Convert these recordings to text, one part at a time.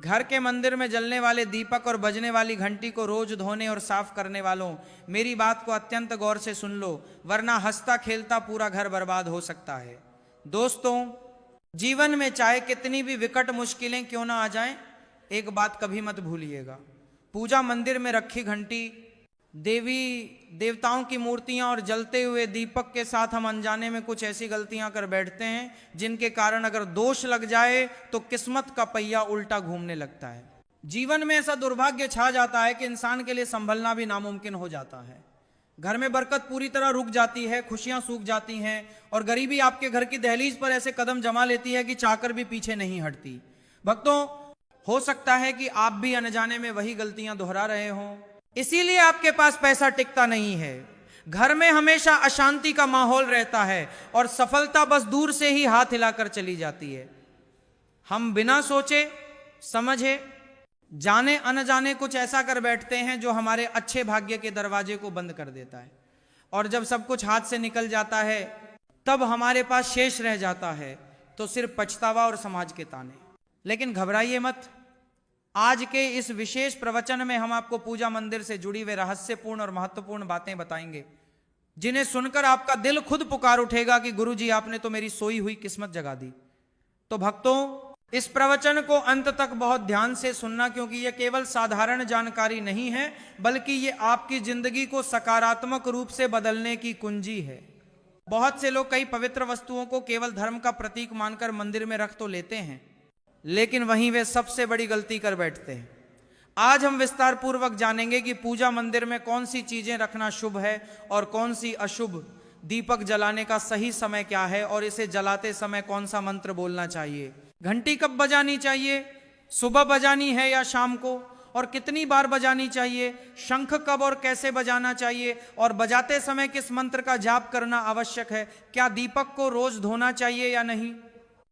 घर के मंदिर में जलने वाले दीपक और बजने वाली घंटी को रोज धोने और साफ करने वालों, मेरी बात को अत्यंत गौर से सुन लो, वरना हंसता खेलता पूरा घर बर्बाद हो सकता है। दोस्तों, जीवन में चाहे कितनी भी विकट मुश्किलें क्यों ना आ जाएं, एक बात कभी मत भूलिएगा, पूजा मंदिर में रखी घंटी, देवी देवताओं की मूर्तियां और जलते हुए दीपक के साथ हम अनजाने में कुछ ऐसी गलतियां कर बैठते हैं जिनके कारण अगर दोष लग जाए तो किस्मत का पहिया उल्टा घूमने लगता है। जीवन में ऐसा दुर्भाग्य छा जाता है कि इंसान के लिए संभलना भी नामुमकिन हो जाता है। घर में बरकत पूरी तरह रुक जाती है, खुशियां सूख जाती हैं और गरीबी आपके घर की दहलीज पर ऐसे कदम जमा लेती है कि चाहकर भी पीछे नहीं हटती। भक्तों, हो सकता है कि आप भी अनजाने में वही गलतियां दोहरा रहे हों, इसीलिए आपके पास पैसा टिकता नहीं है, घर में हमेशा अशांति का माहौल रहता है और सफलता बस दूर से ही हाथ हिलाकर चली जाती है। हम बिना सोचे समझे जाने अनजाने कुछ ऐसा कर बैठते हैं जो हमारे अच्छे भाग्य के दरवाजे को बंद कर देता है, और जब सब कुछ हाथ से निकल जाता है तब हमारे पास शेष रह जाता है तो सिर्फ पछतावा और समाज के ताने। लेकिन घबराइए मत, आज के इस विशेष प्रवचन में हम आपको पूजा मंदिर से जुड़ी हुई रहस्यपूर्ण और महत्वपूर्ण बातें बताएंगे, जिन्हें सुनकर आपका दिल खुद पुकार उठेगा कि गुरुजी, आपने तो मेरी सोई हुई किस्मत जगा दी। तो भक्तों, इस प्रवचन को अंत तक बहुत ध्यान से सुनना, क्योंकि यह केवल साधारण जानकारी नहीं है, बल्कि ये आपकी जिंदगी को सकारात्मक रूप से बदलने की कुंजी है। बहुत से लोग कई पवित्र वस्तुओं को केवल धर्म का प्रतीक मानकर मंदिर में रख तो लेते हैं, लेकिन वहीं वे सबसे बड़ी गलती कर बैठते हैं। आज हम विस्तार पूर्वक जानेंगे कि पूजा मंदिर में कौन सी चीजें रखना शुभ है और कौन सी अशुभ, दीपक जलाने का सही समय क्या है और इसे जलाते समय कौन सा मंत्र बोलना चाहिए, घंटी कब बजानी चाहिए, सुबह बजानी है या शाम को, और कितनी बार बजानी चाहिए, शंख कब और कैसे बजाना चाहिए, और बजाते समय किस मंत्र का जाप करना आवश्यक है, क्या दीपक को रोज धोना चाहिए या नहीं,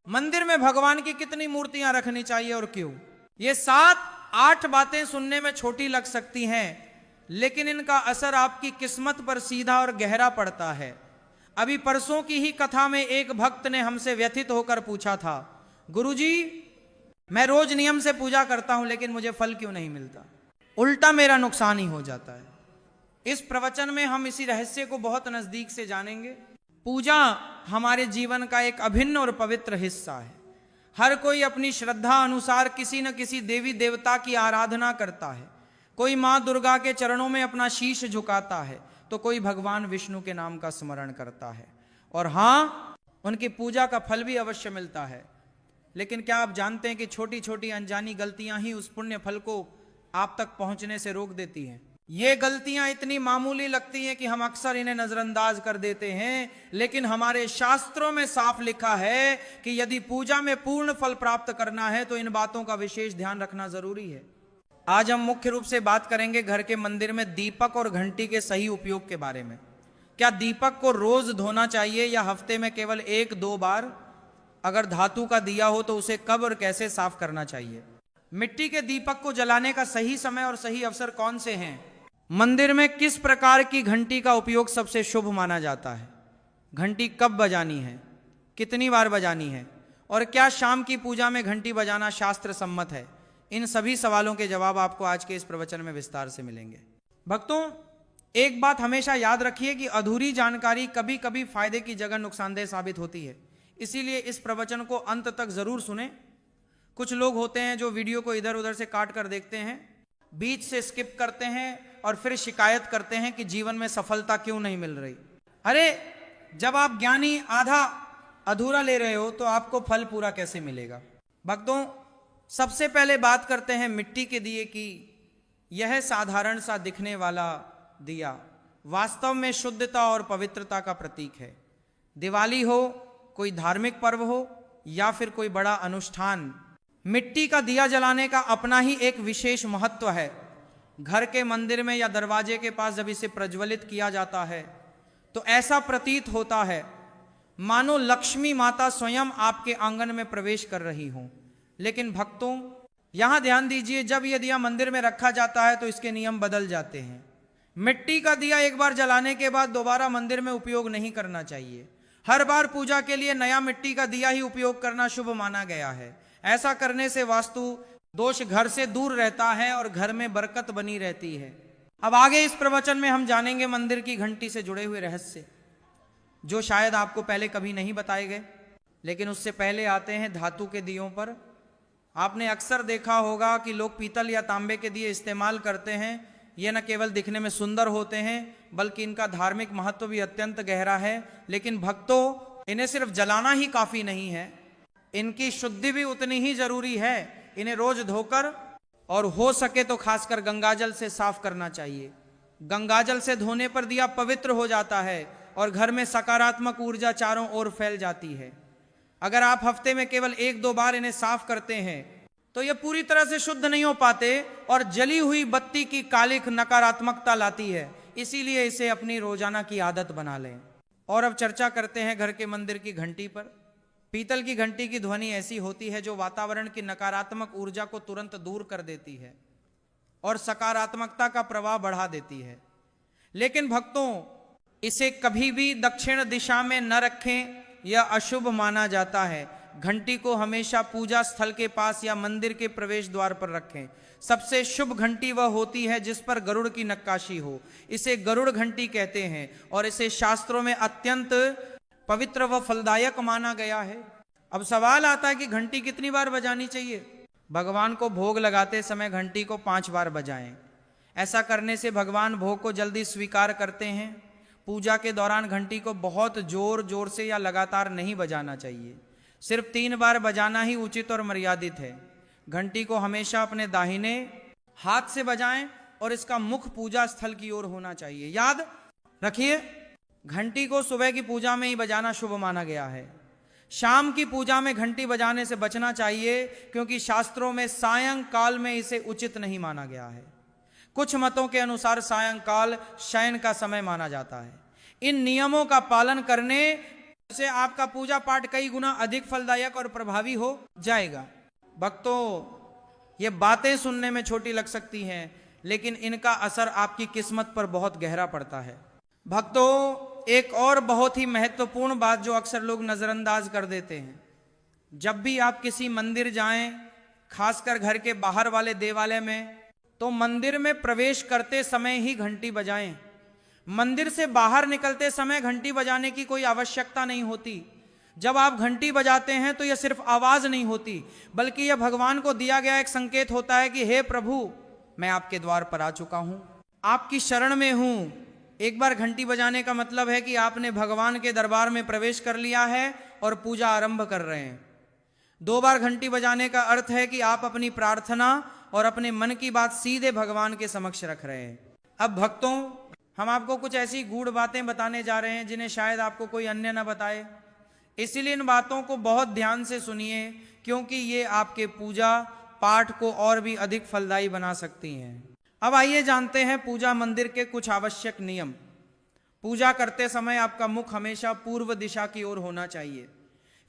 मंदिर में भगवान की कितनी मूर्तियां रखनी चाहिए और क्यों। ये 7-8 बातें सुनने में छोटी लग सकती हैं, लेकिन इनका असर आपकी किस्मत पर सीधा और गहरा पड़ता है। अभी परसों की ही कथा में एक भक्त ने हमसे व्यथित होकर पूछा था, गुरुजी, मैं रोज नियम से पूजा करता हूं लेकिन मुझे फल क्यों नहीं मिलता, उल्टा मेरा नुकसान ही हो जाता है। इस प्रवचन में हम इसी रहस्य को बहुत नजदीक से जानेंगे। पूजा हमारे जीवन का एक अभिन्न और पवित्र हिस्सा है। हर कोई अपनी श्रद्धा अनुसार किसी न किसी देवी देवता की आराधना करता है। कोई मां दुर्गा के चरणों में अपना शीश झुकाता है, तो कोई भगवान विष्णु के नाम का स्मरण करता है, और हां, उनकी पूजा का फल भी अवश्य मिलता है। लेकिन क्या आप जानते हैं कि छोटी छोटी अनजानी गलतियां ही उस पुण्य फल को आप तक पहुंचने से रोक देती हैं। ये गलतियां इतनी मामूली लगती हैं कि हम अक्सर इन्हें नजरअंदाज कर देते हैं, लेकिन हमारे शास्त्रों में साफ लिखा है कि यदि पूजा में पूर्ण फल प्राप्त करना है तो इन बातों का विशेष ध्यान रखना जरूरी है। आज हम मुख्य रूप से बात करेंगे घर के मंदिर में दीपक और घंटी के सही उपयोग के बारे में। क्या दीपक को रोज धोना चाहिए या हफ्ते में केवल 1-2 बार? अगर धातु का दिया हो तो उसे कब और कैसे साफ करना चाहिए? मिट्टी के दीपक को जलाने का सही समय और सही अवसर कौन से हैं? मंदिर में किस प्रकार की घंटी का उपयोग सबसे शुभ माना जाता है? घंटी कब बजानी है, कितनी बार बजानी है, और क्या शाम की पूजा में घंटी बजाना शास्त्र सम्मत है? इन सभी सवालों के जवाब आपको आज के इस प्रवचन में विस्तार से मिलेंगे। भक्तों, एक बात हमेशा याद रखिए कि अधूरी जानकारी कभी कभी फायदे की जगह नुकसानदेह साबित होती है, इसीलिए इस प्रवचन को अंत तक जरूर सुने। कुछ लोग होते हैं जो वीडियो को इधर उधर से काट कर देखते हैं, बीच से स्किप करते हैं और फिर शिकायत करते हैं कि जीवन में सफलता क्यों नहीं मिल रही। अरे, जब आप ज्ञानी आधा अधूरा ले रहे हो तो आपको फल पूरा कैसे मिलेगा? भक्तों, सबसे पहले बात करते हैं मिट्टी के दिए की। यह साधारण सा दिखने वाला दिया वास्तव में शुद्धता और पवित्रता का प्रतीक है। दिवाली हो, कोई धार्मिक पर्व हो या फिर कोई बड़ा अनुष्ठान, मिट्टी का दिया जलाने का अपना ही एक विशेष महत्व है। घर के मंदिर में या दरवाजे के पास जब इसे प्रज्वलित किया जाता है तो ऐसा प्रतीत होता है मानो लक्ष्मी माता स्वयं आपके आंगन में प्रवेश कर रही हो। लेकिन भक्तों, यहां ध्यान दीजिए, जब यह दिया मंदिर में रखा जाता है तो इसके नियम बदल जाते हैं। मिट्टी का दिया एक बार जलाने के बाद दोबारा मंदिर में उपयोग नहीं करना चाहिए। हर बार पूजा के लिए नया मिट्टी का दिया ही उपयोग करना शुभ माना गया है। ऐसा करने से वास्तु दोष घर से दूर रहता है और घर में बरकत बनी रहती है। अब आगे इस प्रवचन में हम जानेंगे मंदिर की घंटी से जुड़े हुए रहस्य, जो शायद आपको पहले कभी नहीं बताए गए। लेकिन उससे पहले आते हैं धातु के दियों पर। आपने अक्सर देखा होगा कि लोग पीतल या तांबे के दिए इस्तेमाल करते हैं। ये न केवल दिखने में सुंदर होते हैं बल्कि इनका धार्मिक महत्व भी अत्यंत गहरा है। लेकिन भक्तों, इन्हें सिर्फ जलाना ही काफी नहीं है, इनकी शुद्धि भी उतनी ही जरूरी है। इन्हें रोज धोकर और हो सके तो खासकर गंगाजल से साफ करना चाहिए। गंगाजल से धोने पर दिया पवित्र हो जाता है और घर में सकारात्मक ऊर्जा चारों ओर फैल जाती है। अगर आप हफ्ते में केवल 1-2 बार इन्हें साफ करते हैं तो ये पूरी तरह से शुद्ध नहीं हो पाते और जली हुई बत्ती की कालिख नकारात्मकता लाती है। इसीलिए इसे अपनी रोजाना की आदत बना लें। और अब चर्चा करते हैं घर के मंदिर की घंटी पर। पीतल की घंटी की ध्वनि ऐसी होती है जो वातावरण की नकारात्मक ऊर्जा को तुरंत दूर कर देती है और सकारात्मकता का प्रवाह बढ़ा देती है। लेकिन भक्तों, इसे कभी भी दक्षिण दिशा में न रखें, यह अशुभ माना जाता है। घंटी को हमेशा पूजा स्थल के पास या मंदिर के प्रवेश द्वार पर रखें। सबसे शुभ घंटी वह होती है जिस पर गरुड़ की नक्काशी हो। इसे गरुड़ घंटी कहते हैं और इसे शास्त्रों में अत्यंत पवित्र व फलदायक माना गया है। अब सवाल आता है कि घंटी कितनी बार बजानी चाहिए? भगवान को भोग लगाते समय घंटी को 5 बार बजाएं। ऐसा करने से भगवान भोग को जल्दी स्वीकार करते हैं। पूजा के दौरान घंटी को बहुत जोर जोर से या लगातार नहीं बजाना चाहिए। सिर्फ 3 बार बजाना ही उचित और मर्यादित है। घंटी को हमेशा अपने दाहिने हाथ से बजाएं और इसका मुख पूजा स्थल की ओर होना चाहिए। याद रखिए, घंटी को सुबह की पूजा में ही बजाना शुभ माना गया है। शाम की पूजा में घंटी बजाने से बचना चाहिए क्योंकि शास्त्रों में सायंकाल में इसे उचित नहीं माना गया है। कुछ मतों के अनुसार सायंकाल शयन का समय माना जाता है। इन नियमों का पालन करने से आपका पूजा पाठ कई गुना अधिक फलदायक और प्रभावी हो जाएगा। भक्तों, ये बातें सुनने में छोटी लग सकती हैं लेकिन इनका असर आपकी किस्मत पर बहुत गहरा पड़ता है। भक्तों, एक और बहुत ही महत्वपूर्ण बात जो अक्सर लोग नजरअंदाज कर देते हैं, जब भी आप किसी मंदिर जाएं, खासकर घर के बाहर वाले देवालय में, तो मंदिर में प्रवेश करते समय ही घंटी बजाएं। मंदिर से बाहर निकलते समय घंटी बजाने की कोई आवश्यकता नहीं होती। जब आप घंटी बजाते हैं तो यह सिर्फ आवाज नहीं होती बल्कि यह भगवान को दिया गया एक संकेत होता है कि हे प्रभु, मैं आपके द्वार पर आ चुका हूं, आपकी शरण में हूं। एक बार घंटी बजाने का मतलब है कि आपने भगवान के दरबार में प्रवेश कर लिया है और पूजा आरंभ कर रहे हैं। 2 बार घंटी बजाने का अर्थ है कि आप अपनी प्रार्थना और अपने मन की बात सीधे भगवान के समक्ष रख रहे हैं। अब भक्तों, हम आपको कुछ ऐसी गूढ़ बातें बताने जा रहे हैं जिन्हें शायद आपको कोई अन्य न बताए। इसीलिए इन बातों को बहुत ध्यान से सुनिए क्योंकि ये आपके पूजा पाठ को और भी अधिक फलदायी बना सकती हैं। अब आइए जानते हैं पूजा मंदिर के कुछ आवश्यक नियम। पूजा करते समय आपका मुख हमेशा पूर्व दिशा की ओर होना चाहिए।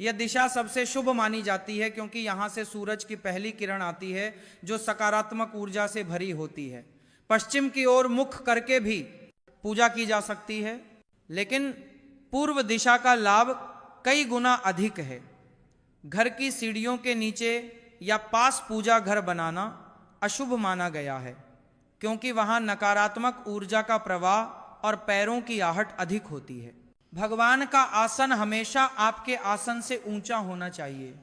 यह दिशा सबसे शुभ मानी जाती है क्योंकि यहाँ से सूरज की पहली किरण आती है जो सकारात्मक ऊर्जा से भरी होती है। पश्चिम की ओर मुख करके भी पूजा की जा सकती है, लेकिन पूर्व दिशा का लाभ कई गुना अधिक है। घर की सीढ़ियों के नीचे या पास पूजा घर बनाना अशुभ माना गया है क्योंकि वहां नकारात्मक ऊर्जा का प्रवाह और पैरों की आहट अधिक होती है। भगवान का आसन हमेशा आपके आसन से ऊंचा होना चाहिए।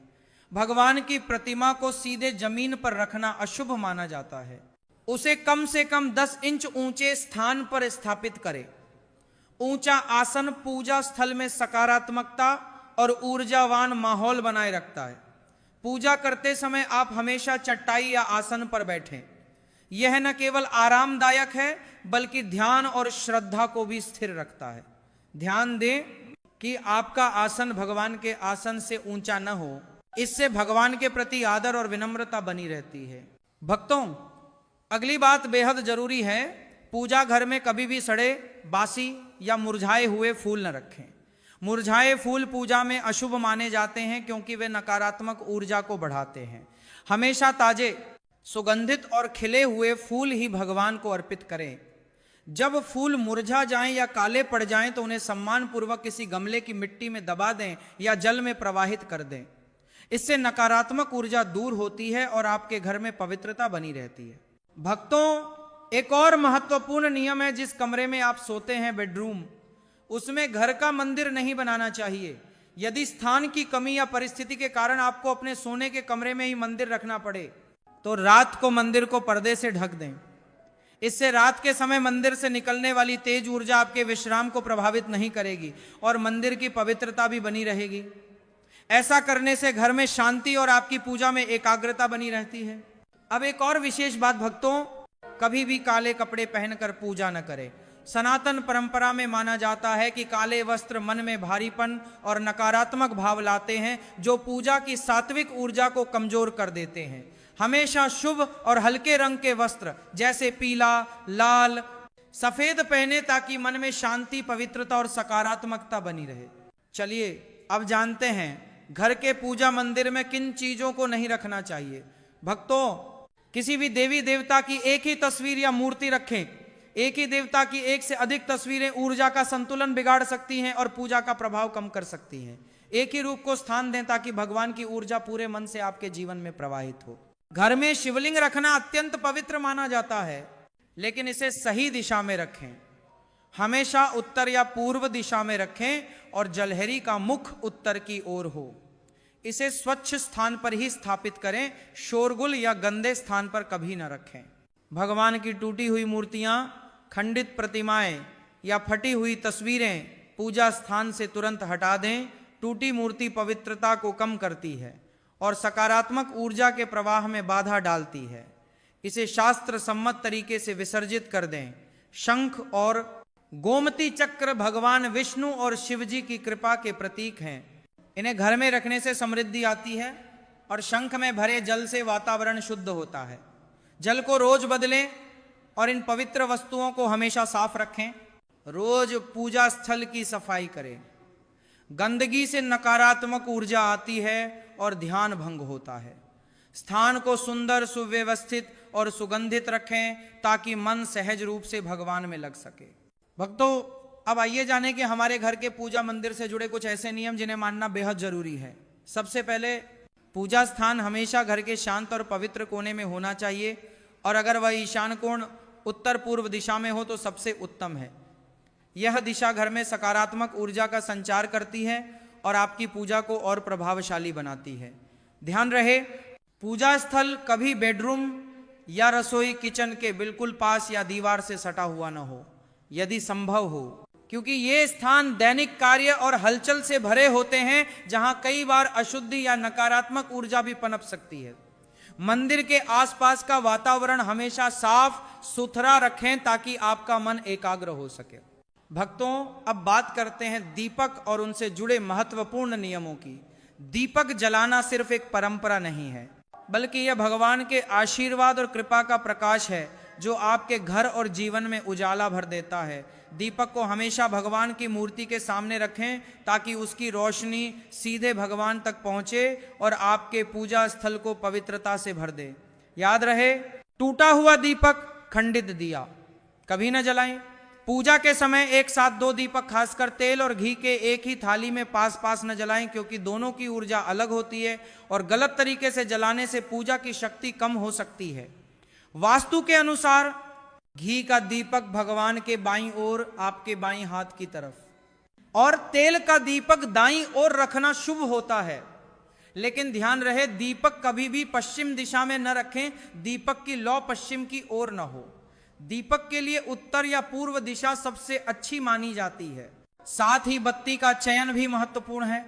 भगवान की प्रतिमा को सीधे जमीन पर रखना अशुभ माना जाता है। उसे कम से कम 10 इंच ऊंचे स्थान पर स्थापित करें। ऊंचा आसन पूजा स्थल में सकारात्मकता और ऊर्जावान माहौल बनाए रखता है। पूजा करते समय आप हमेशा चटाई या आसन पर बैठें। यह न केवल आरामदायक है बल्कि ध्यान और श्रद्धा को भी स्थिर रखता है। ध्यान दें कि आपका आसन भगवान के आसन से ऊंचा न हो। इससे भगवान के प्रति आदर और विनम्रता बनी रहती है। भक्तों, अगली बात बेहद जरूरी है। पूजा घर में कभी भी सड़े, बासी या मुरझाए हुए फूल न रखें। मुरझाए फूल पूजा में अशुभ माने जाते हैं क्योंकि वे नकारात्मक ऊर्जा को बढ़ाते हैं। हमेशा ताजे, सुगंधित और खिले हुए फूल ही भगवान को अर्पित करें। जब फूल मुरझा जाएं या काले पड़ जाएं तो उन्हें सम्मान पूर्वक किसी गमले की मिट्टी में दबा दें या जल में प्रवाहित कर दें। इससे नकारात्मक ऊर्जा दूर होती है और आपके घर में पवित्रता बनी रहती है। भक्तों, एक और महत्वपूर्ण नियम है, जिस कमरे में आप सोते हैं, बेडरूम, उसमें घर का मंदिर नहीं बनाना चाहिए। यदि स्थान की कमी या परिस्थिति के कारण आपको अपने सोने के कमरे में ही मंदिर रखना पड़े तो रात को मंदिर को पर्दे से ढक दें। इससे रात के समय मंदिर से निकलने वाली तेज ऊर्जा आपके विश्राम को प्रभावित नहीं करेगी और मंदिर की पवित्रता भी बनी रहेगी। ऐसा करने से घर में शांति और आपकी पूजा में एकाग्रता बनी रहती है। अब एक और विशेष बात भक्तों, कभी भी काले कपड़े पहनकर पूजा न करें। सनातन परंपरा में माना जाता है कि काले वस्त्र मन में भारीपन और नकारात्मक भाव लाते हैं, जो पूजा की सात्विक ऊर्जा को कमजोर कर देते हैं। हमेशा शुभ और हल्के रंग के वस्त्र जैसे पीला, लाल, सफेद पहने ताकि मन में शांति, पवित्रता और सकारात्मकता बनी रहे। चलिए अब जानते हैं घर के पूजा मंदिर में किन चीजों को नहीं रखना चाहिए। भक्तों, किसी भी देवी देवता की एक ही तस्वीर या मूर्ति रखें। एक ही देवता की एक से अधिक तस्वीरें ऊर्जा का संतुलन बिगाड़ सकती हैं और पूजा का प्रभाव कम कर सकती हैं। एक ही रूप को स्थान दें ताकि भगवान की ऊर्जा पूरे मन से आपके जीवन में प्रवाहित हो। घर में शिवलिंग रखना अत्यंत पवित्र माना जाता है, लेकिन इसे सही दिशा में रखें। हमेशा उत्तर या पूर्व दिशा में रखें और जलहरी का मुख उत्तर की ओर हो। इसे स्वच्छ स्थान पर ही स्थापित करें, शोरगुल या गंदे स्थान पर कभी न रखें। भगवान की टूटी हुई मूर्तियां, खंडित प्रतिमाएं या फटी हुई तस्वीरें पूजा स्थान से तुरंत हटा दें। टूटी मूर्ति पवित्रता को कम करती है और सकारात्मक ऊर्जा के प्रवाह में बाधा डालती है। इसे शास्त्र सम्मत तरीके से विसर्जित कर दें। शंख और गोमती चक्र भगवान विष्णु और शिव जी की कृपा के प्रतीक हैं। इन्हें घर में रखने से समृद्धि आती है और शंख में भरे जल से वातावरण शुद्ध होता है। जल को रोज बदलें और इन पवित्र वस्तुओं को हमेशा साफ रखें। रोज पूजा स्थल की सफाई करें। गंदगी से नकारात्मक ऊर्जा आती है और ध्यान भंग होता है। स्थान को सुंदर, सुव्यवस्थित और सुगंधित रखें ताकि मन सहज रूप से भगवान में लग सके। भक्तों, अब आइए जाने कि हमारे घर के पूजा मंदिर से जुड़े कुछ ऐसे नियम जिन्हें मानना बेहद जरूरी है। सबसे पहले, पूजा स्थान हमेशा घर के शांत और पवित्र कोने में होना चाहिए और अगर वह ईशान कोण उत्तर पूर्व दिशा में हो तो सबसे उत्तम है। यह दिशा घर में सकारात्मक ऊर्जा का संचार करती है और आपकी पूजा को और प्रभावशाली बनाती है। ध्यान रहे, पूजा स्थल कभी बेडरूम या रसोई किचन के बिल्कुल पास या दीवार से सटा हुआ न हो, यदि संभव हो, क्योंकि ये स्थान दैनिक कार्य और हलचल से भरे होते हैं जहां कई बार अशुद्धि या नकारात्मक ऊर्जा भी पनप सकती है। मंदिर के आसपास का वातावरण हमेशा साफ सुथरा रखें ताकि आपका मन एकाग्र हो सके। भक्तों, अब बात करते हैं दीपक और उनसे जुड़े महत्वपूर्ण नियमों की। दीपक जलाना सिर्फ एक परंपरा नहीं है, बल्कि यह भगवान के आशीर्वाद और कृपा का प्रकाश है जो आपके घर और जीवन में उजाला भर देता है। दीपक को हमेशा भगवान की मूर्ति के सामने रखें ताकि उसकी रोशनी सीधे भगवान तक पहुंचे और आपके पूजा स्थल को पवित्रता से भर दे। याद रहे, टूटा हुआ दीपक, खंडित दिया कभी न जलाएं। पूजा के समय एक साथ दो दीपक, खासकर तेल और घी के, एक ही थाली में पास पास न जलाएं, क्योंकि दोनों की ऊर्जा अलग होती है और गलत तरीके से जलाने से पूजा की शक्ति कम हो सकती है। वास्तु के अनुसार घी का दीपक भगवान के बाईं ओर, आपके बाईं हाथ की तरफ, और तेल का दीपक दाईं ओर रखना शुभ होता है। लेकिन ध्यान रहे, दीपक कभी भी पश्चिम दिशा में न रखें। दीपक की लौ पश्चिम की ओर न हो। दीपक के लिए उत्तर या पूर्व दिशा सबसे अच्छी मानी जाती है। साथ ही बत्ती का चयन भी महत्वपूर्ण है।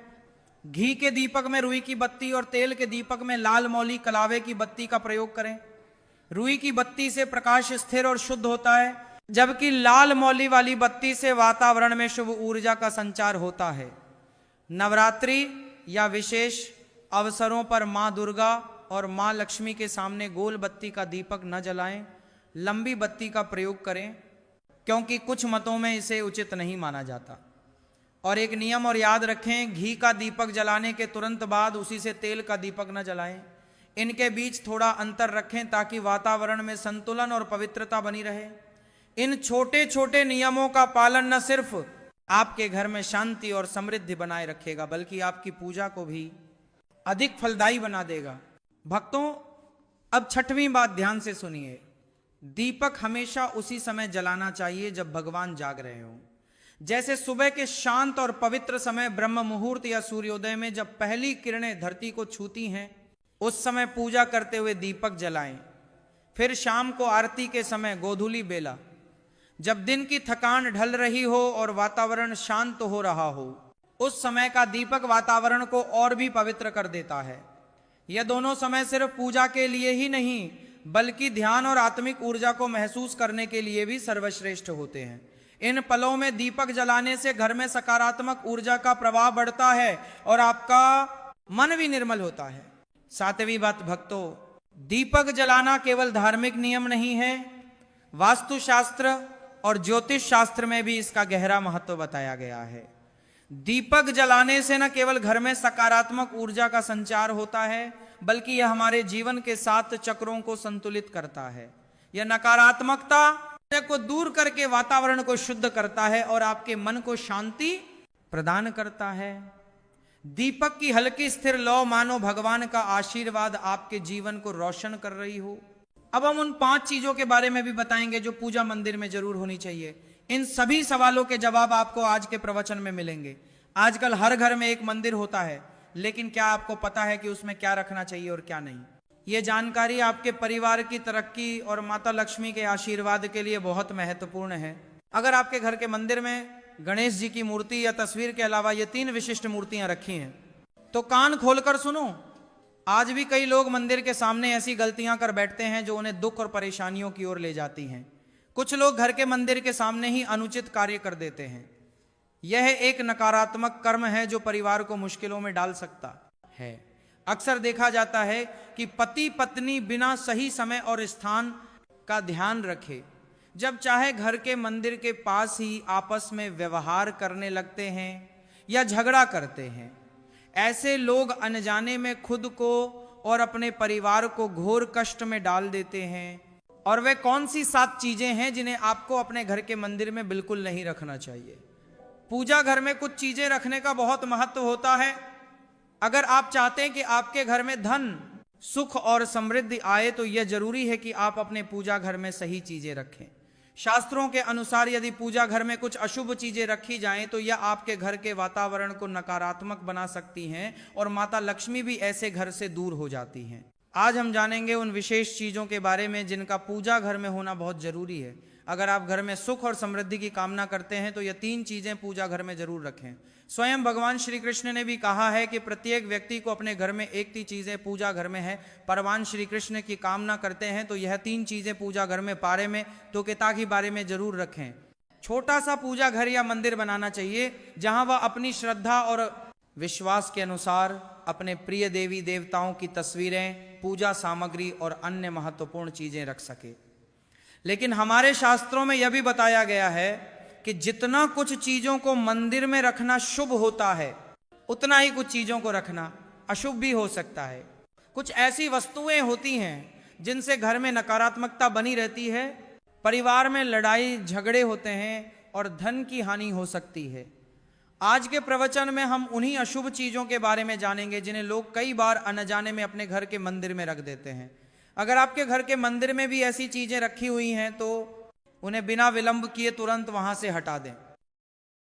घी के दीपक में रुई की बत्ती और तेल के दीपक में लाल मौली कलावे की बत्ती का प्रयोग करें। रुई की बत्ती से प्रकाश स्थिर और शुद्ध होता है, जबकि लाल मौली वाली बत्ती से वातावरण में शुभ ऊर्जा का संचार होता है। नवरात्रि या विशेष अवसरों पर मां दुर्गा और मां लक्ष्मी के सामने गोल बत्ती का दीपक न जलाएं। लंबी बत्ती का प्रयोग करें, क्योंकि कुछ मतों में इसे उचित नहीं माना जाता। और एक नियम और याद रखें, घी का दीपक जलाने के तुरंत बाद उसी से तेल का दीपक न जलाएं। इनके बीच थोड़ा अंतर रखें ताकि वातावरण में संतुलन और पवित्रता बनी रहे। इन छोटे छोटे नियमों का पालन न सिर्फ आपके घर में शांति और समृद्धि बनाए रखेगा, बल्कि आपकी पूजा को भी अधिक फलदायी बना देगा। भक्तों, अब छठवीं बात ध्यान से सुनिए। दीपक हमेशा उसी समय जलाना चाहिए जब भगवान जाग रहे हों। जैसे सुबह के शांत और पवित्र समय ब्रह्म मुहूर्त या सूर्योदय में जब पहली किरणें धरती को छूती हैं, उस समय पूजा करते हुए दीपक जलाएं। फिर शाम को आरती के समय गोधूली बेला, जब दिन की थकान ढल रही हो और वातावरण शांत हो रहा हो, उस समय का दीपक वातावरण को और भी पवित्र कर देता है। यह दोनों समय सिर्फ पूजा के लिए ही नहीं, बल्कि ध्यान और आत्मिक ऊर्जा को महसूस करने के लिए भी सर्वश्रेष्ठ होते हैं। इन पलों में दीपक जलाने से घर में सकारात्मक ऊर्जा का प्रवाह बढ़ता है और आपका मन भी निर्मल होता है। सातवीं बात भक्तों, दीपक जलाना केवल धार्मिक नियम नहीं है, वास्तुशास्त्र और ज्योतिष शास्त्र में भी इसका गहरा महत्व बताया गया है। दीपक जलाने से न केवल घर में सकारात्मक ऊर्जा का संचार होता है, बल्कि यह हमारे जीवन के 7 चक्रों को संतुलित करता है। यह नकारात्मकता को दूर करके वातावरण को शुद्ध करता है और आपके मन को शांति प्रदान करता है। दीपक की हल्की स्थिर लौ मानो भगवान का आशीर्वाद आपके जीवन को रोशन कर रही हो। अब हम उन 5 चीजों के बारे में भी बताएंगे जो पूजा मंदिर में जरूर होनी चाहिए। इन सभी सवालों के जवाब आपको आज के प्रवचन में मिलेंगे। आजकल हर घर में एक मंदिर होता है, लेकिन क्या आपको पता है कि उसमें क्या रखना चाहिए और क्या नहीं? ये जानकारी आपके परिवार की तरक्की और माता लक्ष्मी के आशीर्वाद के लिए बहुत महत्वपूर्ण है। अगर आपके घर के मंदिर में गणेश जी की मूर्ति या तस्वीर के अलावा ये 3 विशिष्ट मूर्तियां रखी हैं, तो कान खोलकर सुनो। आज भी कई लोग मंदिर के सामने ऐसी गलतियां कर बैठते हैं जो उन्हें दुख और परेशानियों की ओर ले जाती हैं। कुछ लोग घर के मंदिर के सामने ही अनुचित कार्य कर देते हैं। यह एक नकारात्मक कर्म है जो परिवार को मुश्किलों में डाल सकता है। अक्सर देखा जाता है कि पति पत्नी बिना सही समय और स्थान का ध्यान रखे जब चाहे घर के मंदिर के पास ही आपस में व्यवहार करने लगते हैं या झगड़ा करते हैं। ऐसे लोग अनजाने में खुद को और अपने परिवार को घोर कष्ट में डाल देते हैं। और वे कौन सी 7 चीजें हैं जिन्हें आपको अपने घर के मंदिर में बिल्कुल नहीं रखना चाहिए? पूजा घर में कुछ चीजें रखने का बहुत महत्व होता है। अगर आप चाहते हैं कि आपके घर में धन, सुख और समृद्धि आए, तो यह जरूरी है कि आप अपने पूजा घर में सही चीजें रखें। शास्त्रों के अनुसार यदि पूजा घर में कुछ अशुभ चीजें रखी जाएं, तो यह आपके घर के वातावरण को नकारात्मक बना सकती हैं और माता लक्ष्मी भी ऐसे घर से दूर हो जाती हैं। आज हम जानेंगे उन विशेष चीजों के बारे में जिनका पूजा घर में होना बहुत जरूरी है। अगर आप घर में सुख और समृद्धि की कामना करते हैं तो यह 3 चीजें पूजा घर में जरूर रखें। स्वयं भगवान श्री कृष्ण ने भी कहा है कि प्रत्येक व्यक्ति को अपने घर में एक 3 चीजें पूजा घर में है। भगवान श्री कृष्ण की कामना करते हैं तो यह 3 चीजें पूजा घर में पारे में तो केता की बारे में जरूर रखें। छोटा सा पूजा घर या मंदिर बनाना चाहिए जहां वह अपनी श्रद्धा और विश्वास के अनुसार अपने प्रिय देवी देवताओं की तस्वीरें, पूजा सामग्री और अन्य महत्वपूर्ण चीजें रख सके। लेकिन हमारे शास्त्रों में यह भी बताया गया है कि जितना कुछ चीजों को मंदिर में रखना शुभ होता है, उतना ही कुछ चीजों को रखना अशुभ भी हो सकता है। कुछ ऐसी वस्तुएं होती हैं जिनसे घर में नकारात्मकता बनी रहती है, परिवार में लड़ाई झगड़े होते हैं और धन की हानि हो सकती है। आज के प्रवचन में हम उन्हीं अशुभ चीजों के बारे में जानेंगे जिन्हें लोग कई बार अनजाने में अपने घर के मंदिर में रख देते हैं। अगर आपके घर के मंदिर में भी ऐसी चीजें रखी हुई हैं तो उन्हें बिना विलंब किए तुरंत वहां से हटा दें।